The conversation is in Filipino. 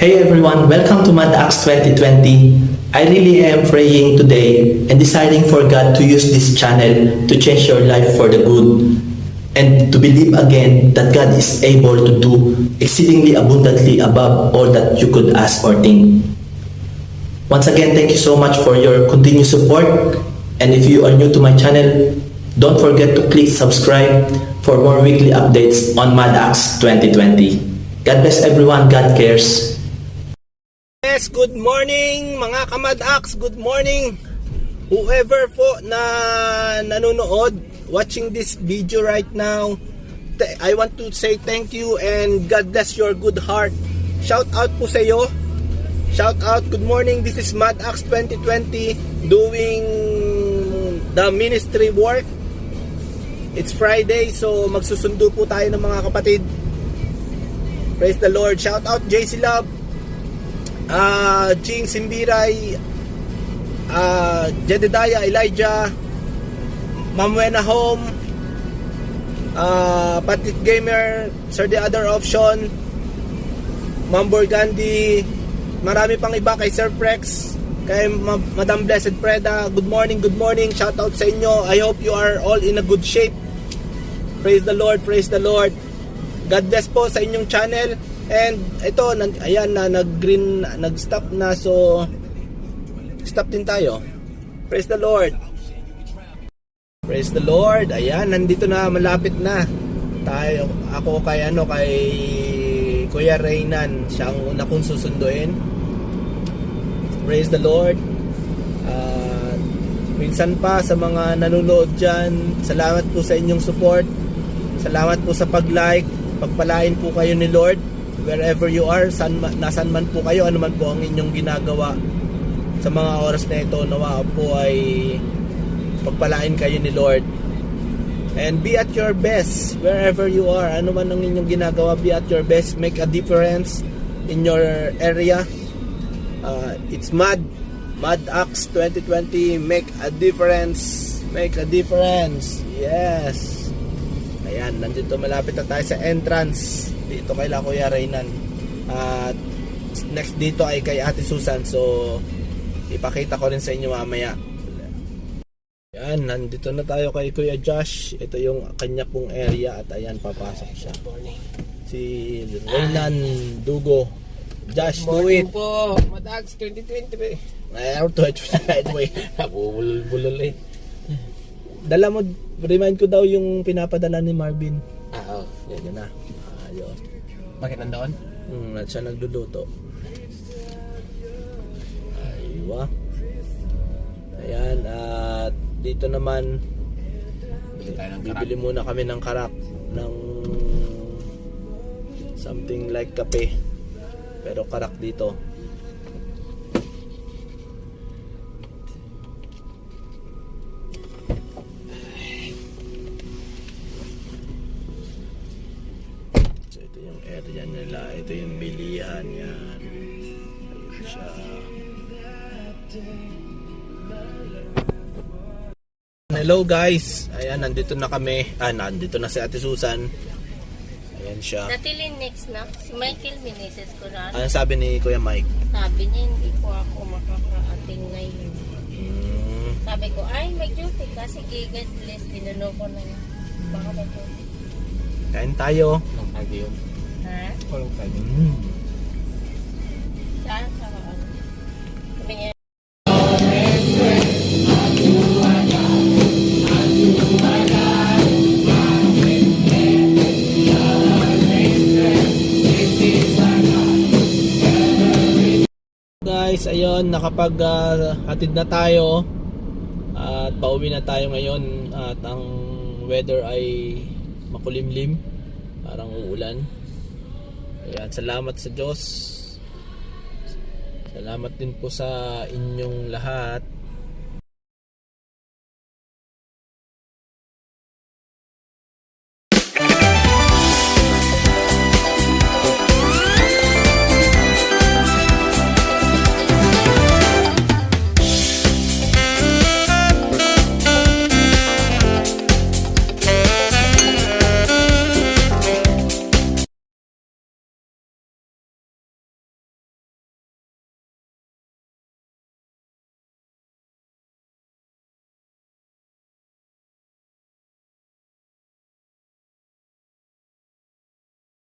Hey everyone, welcome to Mad Acts 2020. I really am praying today and deciding for God to use this channel to change your life for the good and to believe again that God is able to do exceedingly abundantly above all that you could ask or think. Once again, thank you so much for your continued support, and if you are new to my channel, don't forget to click subscribe for more weekly updates on Mad Acts 2020. God bless everyone, God cares. Yes, good morning mga kamad-acts, good morning whoever po na nanonood, watching this video right now. I want to say thank you and God bless your good heart. Shout out po sa iyo. Shout out, good morning, this is Mad Acts 2020 doing the ministry work. It's Friday, so magsusundo po tayo ng mga kapatid. Praise the Lord. Shout out JC Love, Jing Simbiray, Jedediah, Elijah, Mamwena Home, Patit Gamer, Sir The Other Option, Mambor Gandhi, marami pang iba, kay Sir Prex, kay Madam Blessed Preda. Good morning, good morning. Shout out sa inyo. I hope you are all in a good shape. Praise the Lord, praise the Lord. God bless po sa inyong channel. And ito, ayan na, nag-green, nag-stop na, so stop din tayo. Praise the Lord. Praise the Lord. Ayan, nandito na, malapit na tayo. Ako kay Kuya Reynan, siya ang una kong susunduin. Praise the Lord. Minsan pa sa mga nanonood dyan, salamat po sa inyong support. Salamat po sa pag-like. Pagpalain po kayo ni Lord wherever you are, nasan man po kayo, ano man po ang inyong ginagawa sa mga oras na ito. Nawa po ay pagpalain kayo ni Lord. And be at your best wherever you are, ano man ang inyong ginagawa, be at your best. Make a difference in your area. It's Mad Acts 2020. Make a difference. Make a difference. Yes. Ayan, nandito, malapit na tayo sa entrance dito kay Kuya Reynan. At next dito ay kay Ate Susan, so ipakita ko rin sa inyo mamaya. Ayan, nandito na tayo kay Kuya Josh. Ito yung kanya pong area at ayan, papasok siya. Si Reynan Dugo. Josh, do it po. Mad Acts 2020. Ayaw to anyway. Bulol eh. Dala mo, remind ko daw yung pinapadala ni Marvin. Oo. Yan na. Ayos. Bakit nandoon? At siya nagluluto. Aywa. Ayan, at dito naman bibili muna kami ng karak ng something like kape, pero karak dito. Area nila, ito yung bilihan yan. Ayun siya. Hello guys, ayan, nandito na kami. Nandito na si Ate Susan. Ayan siya. Natilin next na. Si Michael Meneses ko na. Ano sabi ni Kuya Mike? Sabi niya hindi ko ako makaka-ating ngayon. Sabi ko, ay may duty ka. Sige, God bless. Tinanong ko na yun. Baka may duty. Kain tayo. Ang tayo. Ha? Walang tayo. Saan? Sa ano? Sabi niya. Guys, ayun, nakapag-hatid na tayo at pauwi na tayo ngayon at ang weather ay makulimlim, parang uulan. Ayan, salamat sa Diyos. Salamat din po sa inyong lahat